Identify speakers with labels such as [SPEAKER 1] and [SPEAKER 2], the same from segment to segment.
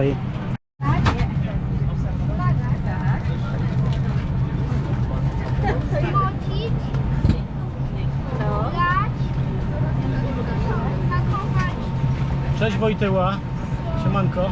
[SPEAKER 1] stoi. Cześć Wojtyła, siemanko.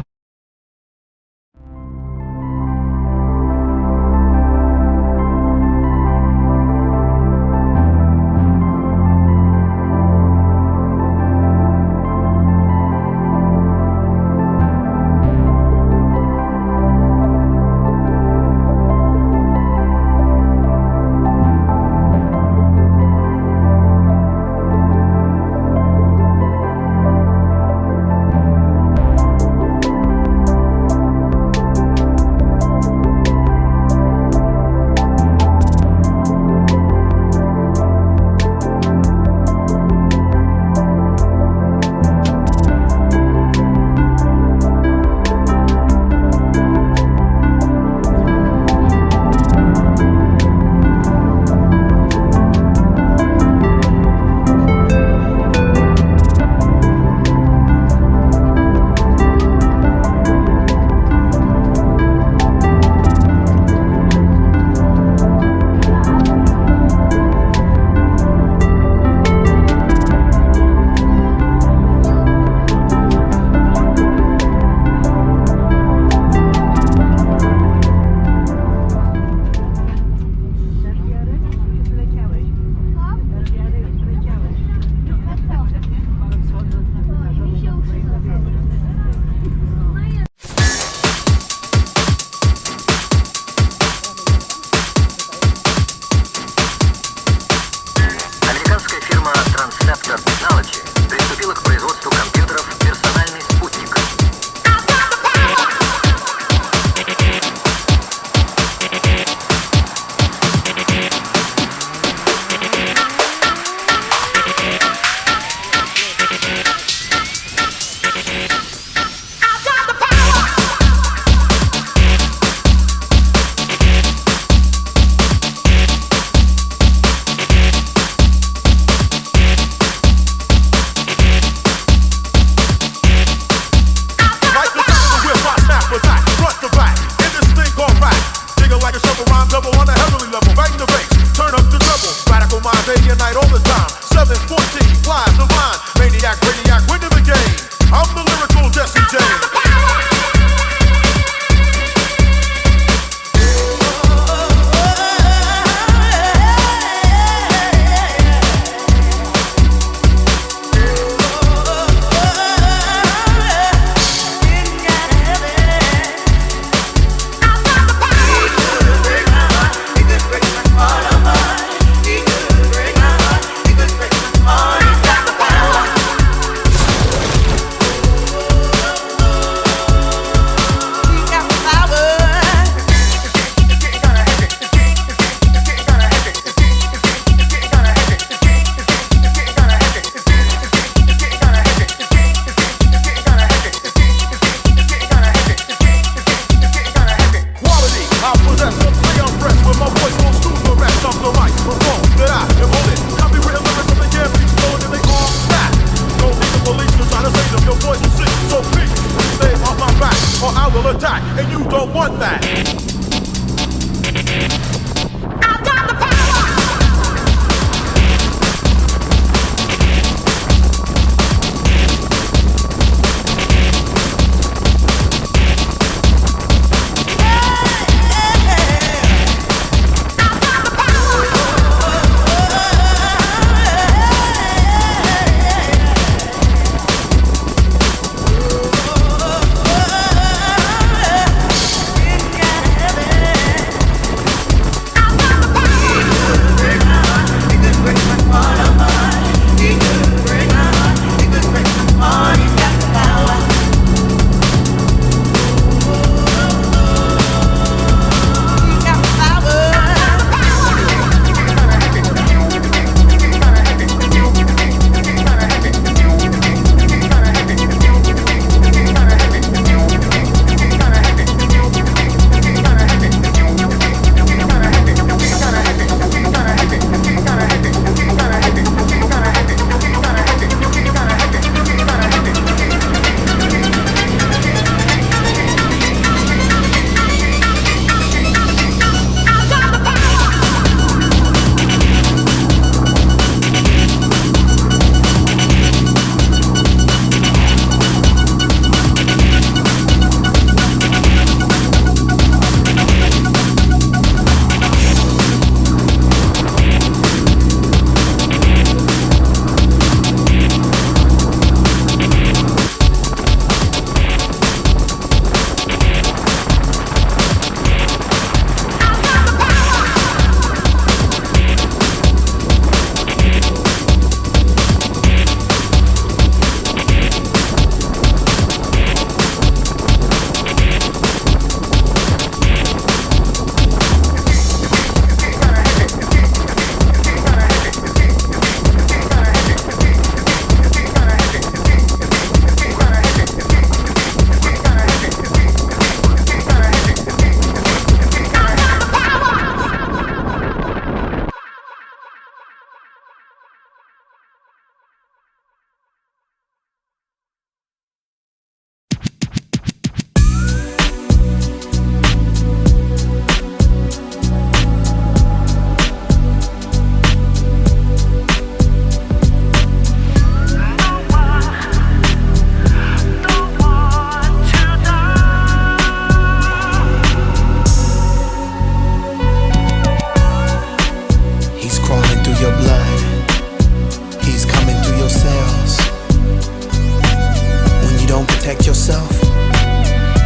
[SPEAKER 2] protect yourself,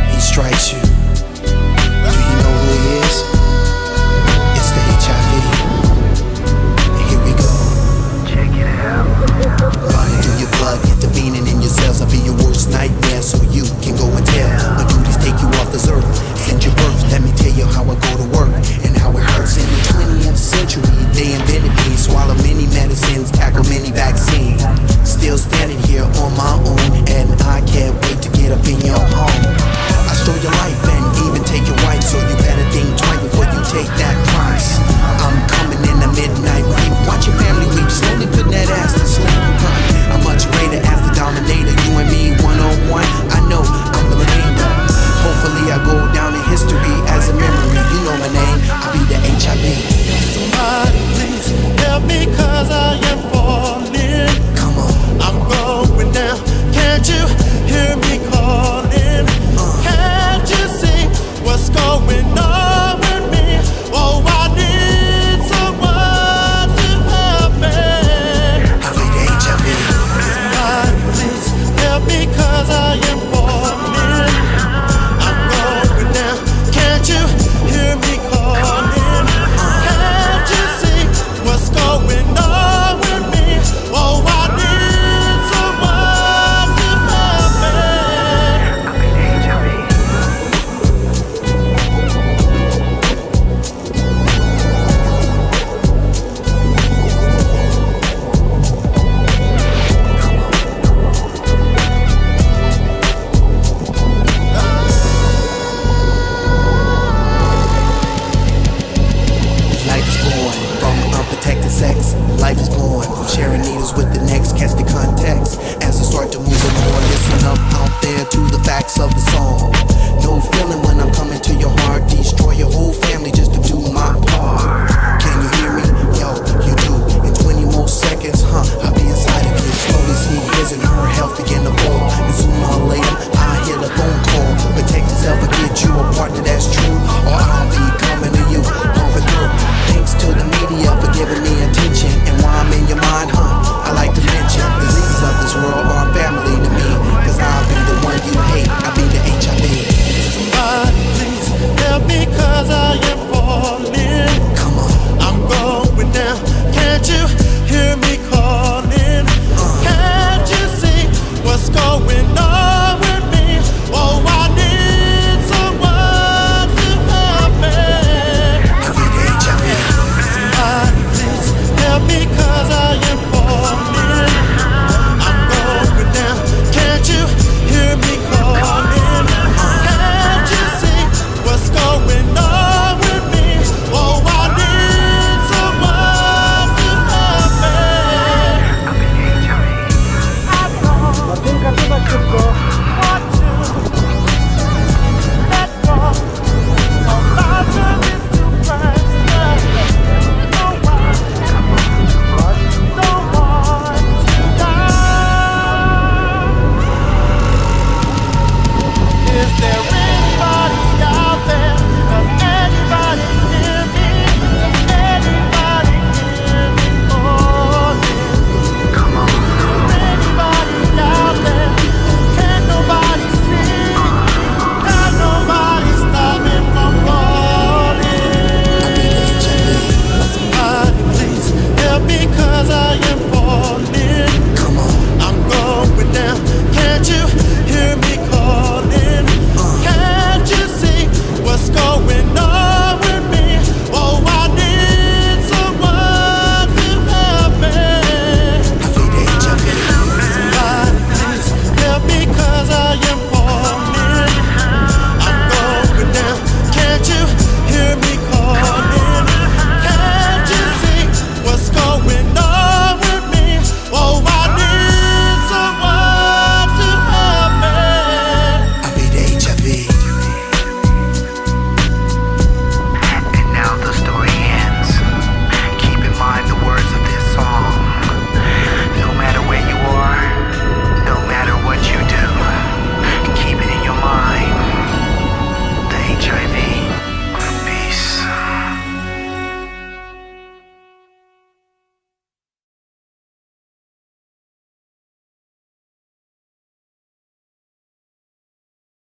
[SPEAKER 2] he strikes you. Do you know who he is? It's the HIV. And here we go. Check it out. Running through your blood, get the meaning in your cells. I'll be your worst nightmare, so you can go and tell. My duties take you off this earth. Send your birth, let me tell you how I go to work and how it hurts. In the 20th century, they invented me. Swallow many medicines, tackle many vaccines. Still standing here on my own, and I can't wait to get up in your home. I stole your life and even take your wife, so you better think twice before you take that price. I'm coming in the midnight creep. Watch your family weep, slowly putting that ass to sleep. I'm much greater as the dominator. You and me, one-on-one. I know I'm the remainder. Hopefully I go down in history as a memory. You know my name, I'll be the HIV.
[SPEAKER 3] Somebody please help me, cause I am falling.
[SPEAKER 2] Come on.
[SPEAKER 3] I'm going down. Can't you hear me calling? Can't you see what's going on with me? Oh, I need someone to help me.
[SPEAKER 2] I'll be the HIV.
[SPEAKER 3] Somebody please help me, cause I am falling. I'm going down. Can't you hear me calling? Can't you see what's going on with me? Oh, I need someone to help me.
[SPEAKER 2] I'll be the HIV. Life is born from unprotected sex. Life is born from sharing needles with the next. Catch the context as I start to move it more. Listen up out there to the facts of the song.